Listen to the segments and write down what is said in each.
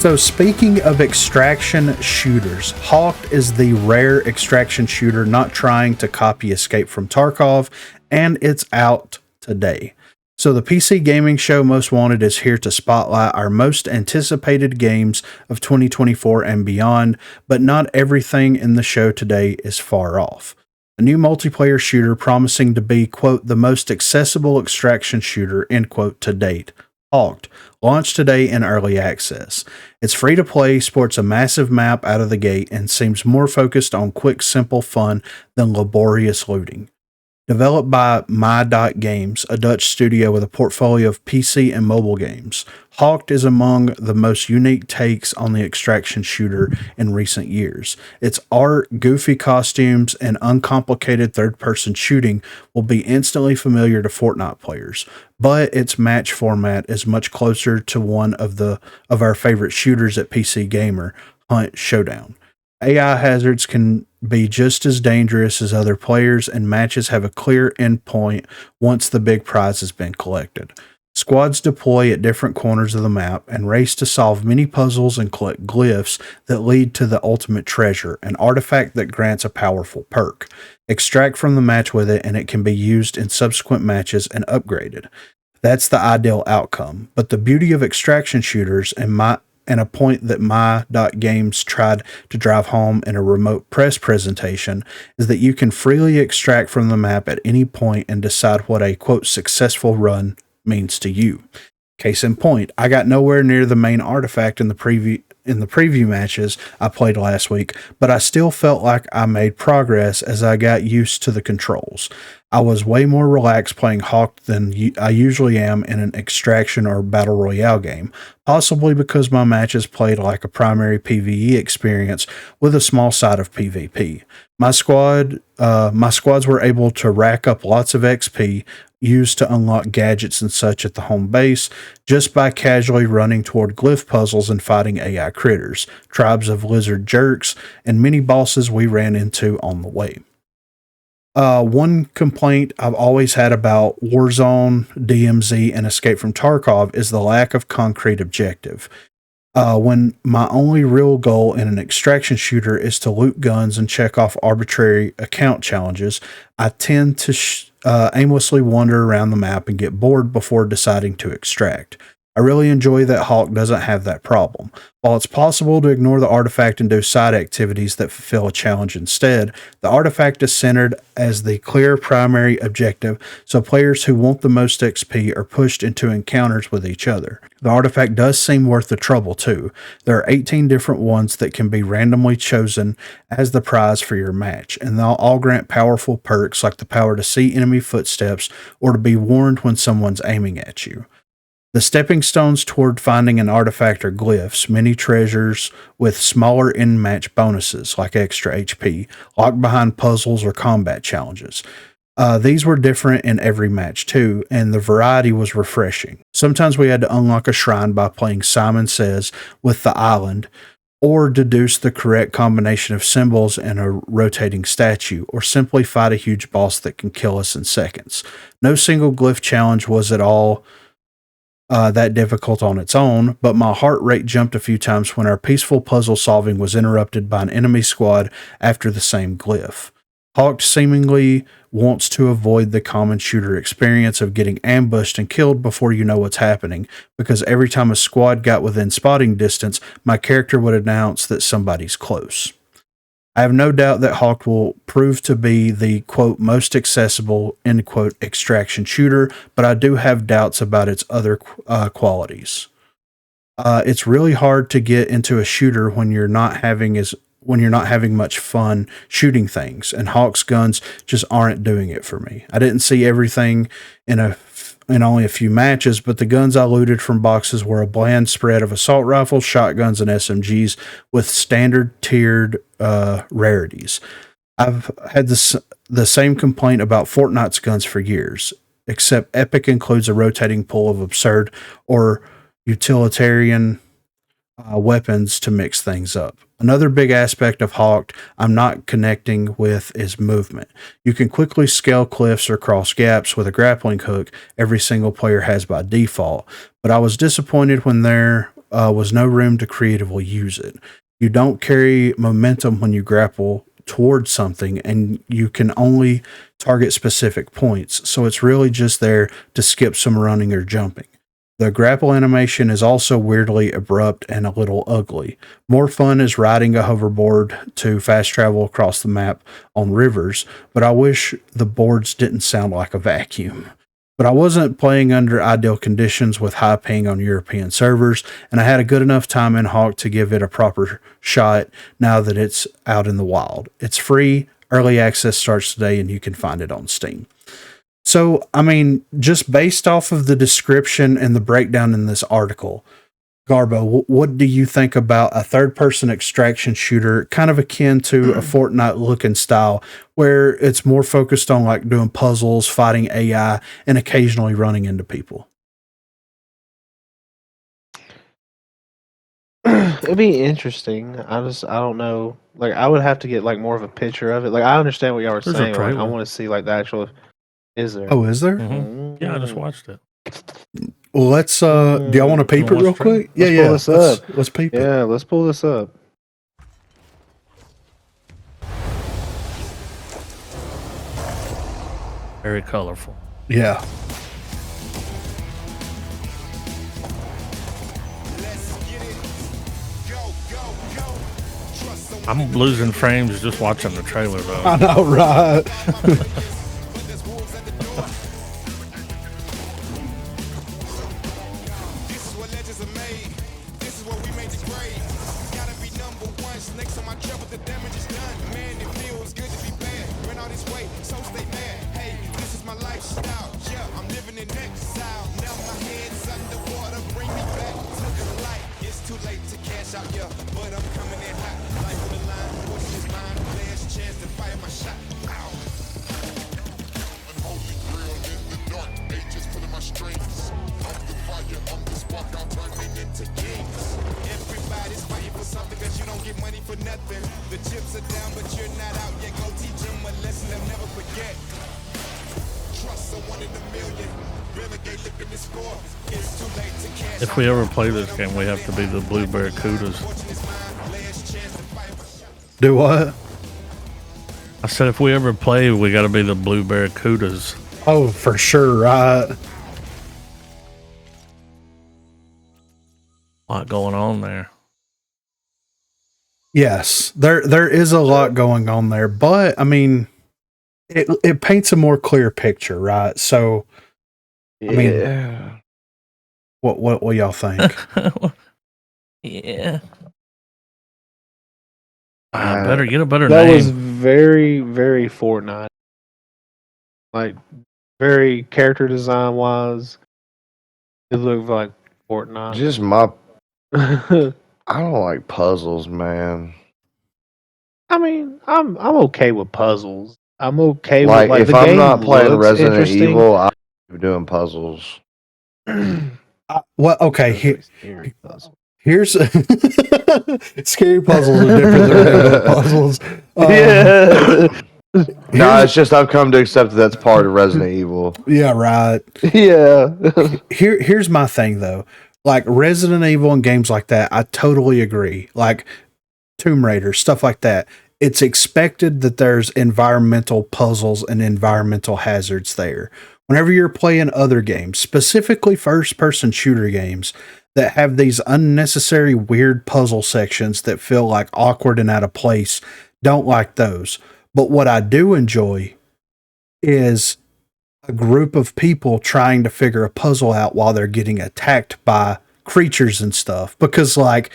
So speaking of extraction shooters, HAWKED is the rare extraction shooter not trying to copy Escape from Tarkov, and it's out today. So the PC Gaming Show Most Wanted is here to spotlight our most anticipated games of 2024 and beyond, but not everything in the show today is far off. A new multiplayer shooter promising to be, quote, the most accessible extraction shooter, end quote, to date. HAWKED, launched today in early access. It's free to play, sports a massive map out of the gate, and seems more focused on quick, simple fun than laborious looting. Developed by My.Games, a Dutch studio with a portfolio of PC and mobile games, HAWKED is among the most unique takes on the extraction shooter in recent years. Its art, goofy costumes, and uncomplicated third-person shooting will be instantly familiar to Fortnite players, but its match format is much closer to one of our favorite shooters at PC Gamer, Hunt Showdown. AI hazards can be just as dangerous as other players, and matches have a clear endpoint once the big prize has been collected. Squads deploy at different corners of the map and race to solve mini puzzles and collect glyphs that lead to the ultimate treasure, an artifact that grants a powerful perk. Extract from the match with it, and it can be used in subsequent matches and upgraded. That's the ideal outcome, but the beauty of extraction shooters and a point that My.Games tried to drive home in a remote press presentation is that you can freely extract from the map at any point and decide what a, quote, successful run means to you. Case in point, I got nowhere near the main artifact in the preview matches I played last week, but I still felt like I made progress as I got used to the controls. I was way more relaxed playing HAWKED than I usually am in an extraction or battle royale game, possibly because my matches played like a primary PvE experience with a small side of PvP. My squads were able to rack up lots of XP used to unlock gadgets and such at the home base just by casually running toward glyph puzzles and fighting AI critters, tribes of lizard jerks, and many bosses we ran into on the way. One complaint I've always had about Warzone, DMZ, and Escape from Tarkov is the lack of concrete objective. When my only real goal in an extraction shooter is to loot guns and check off arbitrary account challenges, I tend to aimlessly wander around the map and get bored before deciding to extract. I really enjoy that HAWKED doesn't have that problem. While it's possible to ignore the artifact and do side activities that fulfill a challenge instead, the artifact is centered as the clear primary objective, so players who want the most XP are pushed into encounters with each other. The artifact does seem worth the trouble too. There are 18 different ones that can be randomly chosen as the prize for your match, and they'll all grant powerful perks like the power to see enemy footsteps or to be warned when someone's aiming at you. The stepping stones toward finding an artifact are glyphs, mini treasures with smaller in-match bonuses like extra HP, locked behind puzzles or combat challenges. These were different in every match too, and the variety was refreshing. Sometimes we had to unlock a shrine by playing Simon Says with the island, or deduce the correct combination of symbols in a rotating statue, or simply fight a huge boss that can kill us in seconds. No single glyph challenge was at all that difficult on its own, but my heart rate jumped a few times when our peaceful puzzle solving was interrupted by an enemy squad after the same glyph. HAWKED seemingly wants to avoid the common shooter experience of getting ambushed and killed before you know what's happening, because every time a squad got within spotting distance, my character would announce that somebody's close. I have no doubt that HAWKED will prove to be the, quote, most accessible, end quote, extraction shooter, but I do have doubts about its other qualities. It's really hard to get into a shooter when you're not having much fun shooting things, and HAWKED's guns just aren't doing it for me. I didn't see everything in only a few matches, but the guns I looted from boxes were a bland spread of assault rifles, shotguns, and SMGs with standard tiered rarities. I've had the same complaint about Fortnite's guns for years, except Epic includes a rotating pool of absurd or utilitarian weapons to mix things up. Another big aspect of HAWKED I'm not connecting with is movement. You can quickly scale cliffs or cross gaps with a grappling hook every single player has by default, but I was disappointed when there was no room to creatively use it. You don't carry momentum when you grapple towards something, and you can only target specific points. So it's really just there to skip some running or jumping. The grapple animation is also weirdly abrupt and a little ugly. More fun is riding a hoverboard to fast travel across the map on rivers, but I wish the boards didn't sound like a vacuum. But I wasn't playing under ideal conditions with high ping on European servers, and I had a good enough time in Hawk to give it a proper shot now that it's out in the wild. It's free, early access starts today, and you can find it on Steam. So, I mean, just based off of the description and the breakdown in this article, Garbo, what do you think about a third-person extraction shooter, kind of akin to a Fortnite-looking style, where it's more focused on like doing puzzles, fighting AI, and occasionally running into people? It'd be interesting. I don't know. Like, I would have to get like more of a picture of it. Like, I understand what y'all were There's a saying. Like, I trailer. want to see like the actual. Is there? Oh, is there? Mhm. Yeah, I just watched it. Well, let's. Do y'all want to peep it real quick? Let's pull this up. Let's peep it. Yeah, let's pull this up. Very colorful. Yeah. I'm losing frames just watching the trailer, though. I know, right? If we ever play this game, we have to be the Blue Barracudas. Do what? I said if we ever play, we got to be the Blue Barracudas. Oh, for sure, right? A lot going on there. Yes, there is a lot going on there, but I mean, it paints a more clear picture, right? So, I mean, what y'all think? Yeah. I better get a better that name. That was very, very Fortnite. Like, very character design wise, it looked like Fortnite. Just my. I don't like puzzles, man. I mean, I'm okay with puzzles. I'm okay like, with like if the I'm game not playing Resident interesting. Evil, I'm doing puzzles. Well, okay. Here's scary puzzles are different than regular puzzles. Yeah. No, it's just I've come to accept that that's part of Resident Evil. Yeah, right. Yeah. Here's my thing though. Like Resident Evil and games like that, I totally agree. Like Tomb Raider, stuff like that. It's expected that there's environmental puzzles and environmental hazards there. Whenever you're playing other games, specifically first-person shooter games that have these unnecessary weird puzzle sections that feel like awkward and out of place, don't like those. But what I do enjoy is a group of people trying to figure a puzzle out while they're getting attacked by creatures and stuff. Because like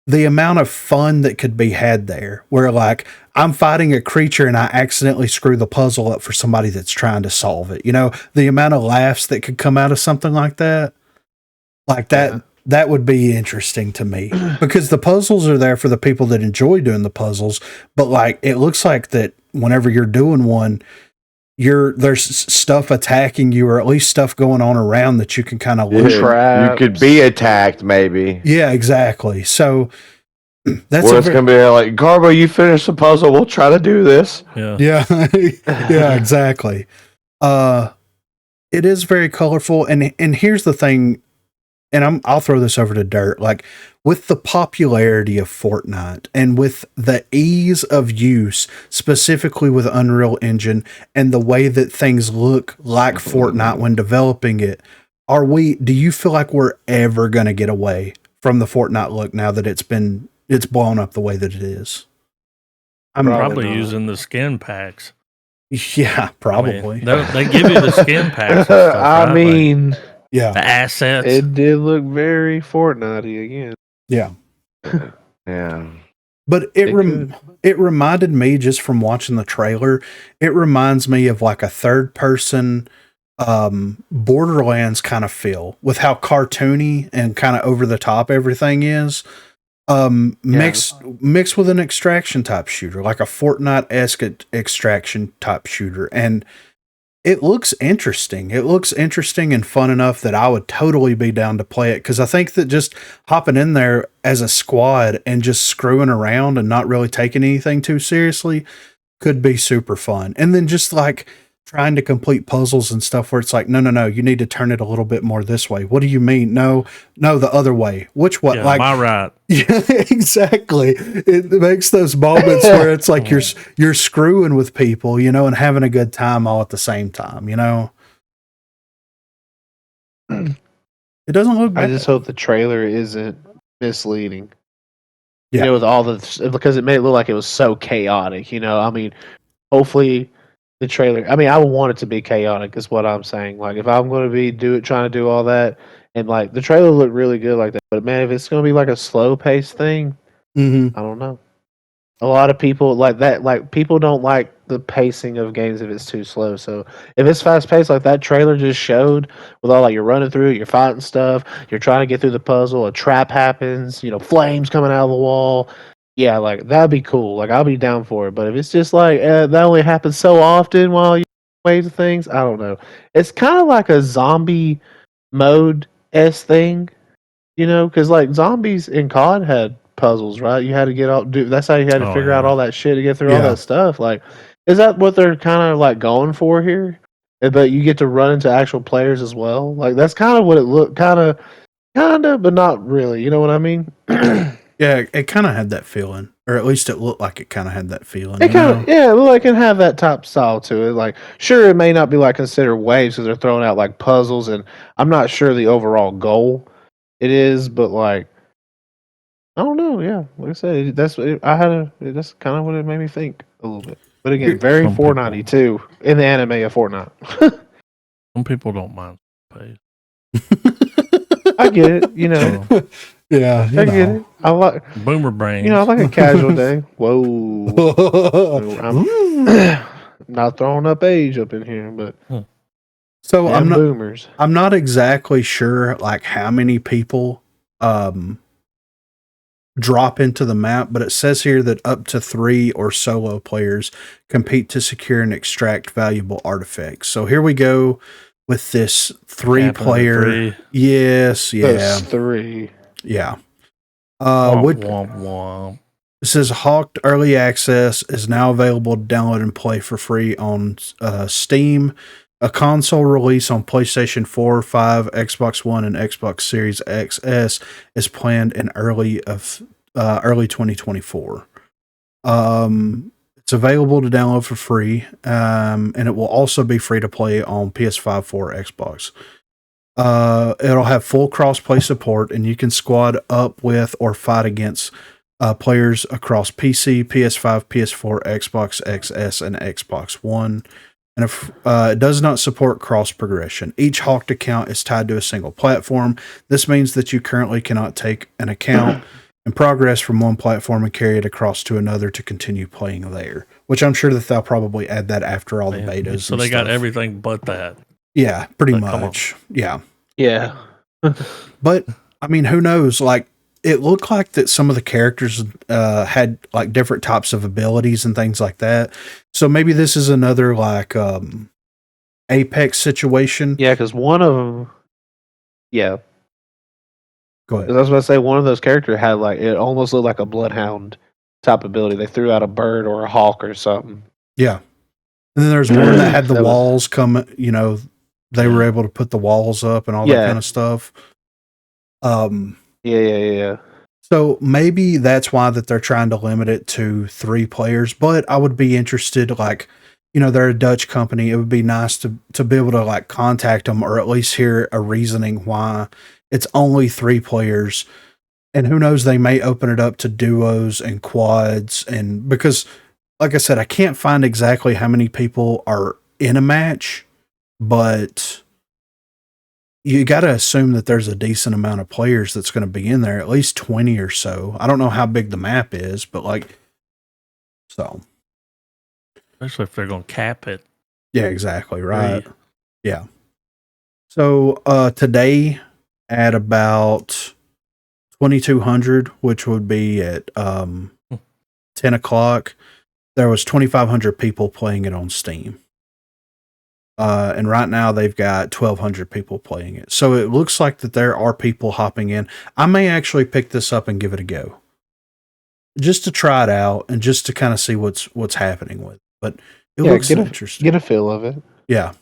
the amount of fun that could be had there, where like I'm fighting a creature and I accidentally screw the puzzle up for somebody that's trying to solve it. You know, the amount of laughs that could come out of something like that, that would be interesting to me, because the puzzles are there for the people that enjoy doing the puzzles. But like, it looks like that whenever you're doing one, there's stuff attacking you, or at least stuff going on around that you can kind of loot. You could be attacked, maybe. Yeah, exactly. So that's it's gonna be like, Garbo, you finish the puzzle. We'll try to do this. Yeah, yeah, exactly. It is very colorful, and here's the thing, and I'll throw this over to Dirt. Like, with the popularity of Fortnite and with the ease of use, specifically with Unreal Engine and the way that things look like Fortnite when developing it, do you feel like we're ever going to get away from the Fortnite look now that it's blown up the way that it is? I'm probably not. using the skin packs. Yeah, probably. I mean, they give you the skin packs and stuff, I right? mean, Like, yeah, the assets. it did look very Fortnite-y again. yeah. Yeah. But it reminded me, just from watching the trailer, it reminds me of like a third person Borderlands kind of feel, with how cartoony and kind of over the top everything is. Mixed with an extraction type shooter, like a Fortnite-esque extraction type shooter. And it looks interesting. It looks interesting and fun enough that I would totally be down to play it. Cause I think that just hopping in there as a squad and just screwing around and not really taking anything too seriously could be super fun. And then just like trying to complete puzzles and stuff where it's like, no, you need to turn it a little bit more this way. What do you mean? No, the other way. Which way? Yeah, like, my right. Yeah, exactly. It makes those moments where it's like you're screwing with people, and having a good time all at the same time, It doesn't look bad. I just hope the trailer isn't misleading. Yeah. With all the, because it made it look like it was so chaotic. I mean, hopefully the trailer. I mean, I would want it to be chaotic, is what I'm saying. Like, if I'm going to be trying to do all that, and like the trailer looked really good like that, but man, if it's going to be like a slow paced thing, I don't know. A lot of people like that. Like, people don't like the pacing of games if it's too slow. So if it's fast paced, like that trailer just showed, with all like you're running through, you're fighting stuff, you're trying to get through the puzzle, a trap happens, flames coming out of the wall. Yeah, like that'd be cool. Like, I'll be down for it. But if it's just like that only happens so often while you wait for things, I don't know. It's kind of like a zombie mode thing, because like zombies in COD had puzzles, right? You had to that's how you had to figure out all that shit to get through all that stuff. Like, is that what they're kind of like going for here? But you get to run into actual players as well. Like, that's kind of what it looked, kind of, but not really. You know what I mean? Yeah, it kind of had that feeling, or at least it looked like it kind of had that feeling. It kind of, it looked like it can have that top style to it. Like, sure, it may not be like considered waves because they're throwing out like puzzles, and I'm not sure the overall goal it is, but like, I don't know. Yeah, like I said, that's kind of what it made me think a little bit. But again, very Fortnite too, in the anime of Fortnite. Some people don't mind space. I get it. Yeah, I get it. I like boomer brain. I like a casual day. Whoa, I'm not throwing up age up in here, but so I'm not boomers. I'm not exactly sure like how many people drop into the map, but it says here that up to 3 or solo players compete to secure and extract valuable artifacts. So here we go with this 3-player. Yes, yeah. Those 3. Yeah. Womp, womp, womp. It says HAWKED Early Access is now available to download and play for free on Steam. A console release on PlayStation 4, 5, Xbox One, and Xbox Series XS is planned in early 2024. It's available to download for free, and it will also be free to play on PS5, 4, Xbox. It'll have full cross-play support, and you can squad up with or fight against players across PC, PS5, PS4, Xbox XS, and Xbox One. And if it does not support cross progression, each HAWKED account is tied to a single platform. This means that you currently cannot take an account and progress from one platform and carry it across to another to continue playing there. Which I'm sure that they'll probably add that after all the betas. So they got everything but that. Yeah, pretty much. Yeah. Yeah. But I mean, who knows? Like, it looked like that some of the characters had like different types of abilities and things like that. So maybe this is another like Apex situation. Yeah, because one of them. Yeah. Go ahead. I was about to say, one of those characters had like, it almost looked like a bloodhound type ability. They threw out a bird or a hawk or something. Yeah. And then there's one that had the walls come, they were able to put the walls up and all that kind of stuff. Yeah. So maybe that's why that they're trying to limit it to 3 players. But I would be interested, like, they're a Dutch company. It would be nice to be able to like contact them or at least hear a reasoning why it's only 3 players. And who knows, they may open it up to duos and quads. And because, like I said, I can't find exactly how many people are in a match, but you got to assume that there's a decent amount of players that's going to be in there, at least 20 or so. I don't know how big the map is, but so. Especially if they're going to cap it. Yeah, exactly. Right. Yeah. So today at about 2200, which would be at 10 o'clock, there was 2,500 people playing it on Steam. And right now they've got 1,200 people playing it. So it looks like that there are people hopping in. I may actually pick this up and give it a go, just to try it out and just to kind of see what's happening with it. But it looks interesting. Get a feel of it. Yeah.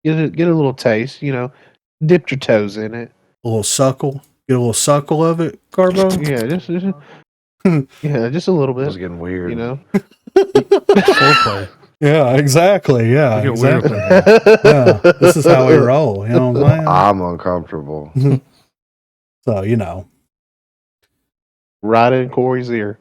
Get a little taste, dipped your toes in it. A little suckle. Get a little suckle of it, Carbo. Yeah, just a little bit. It was getting weird. Foreplay. Yeah, exactly. Yeah, We get exactly. weird. Yeah, this is how we roll. You know what I'm saying? I'm uncomfortable. So, Right in Corey's ear.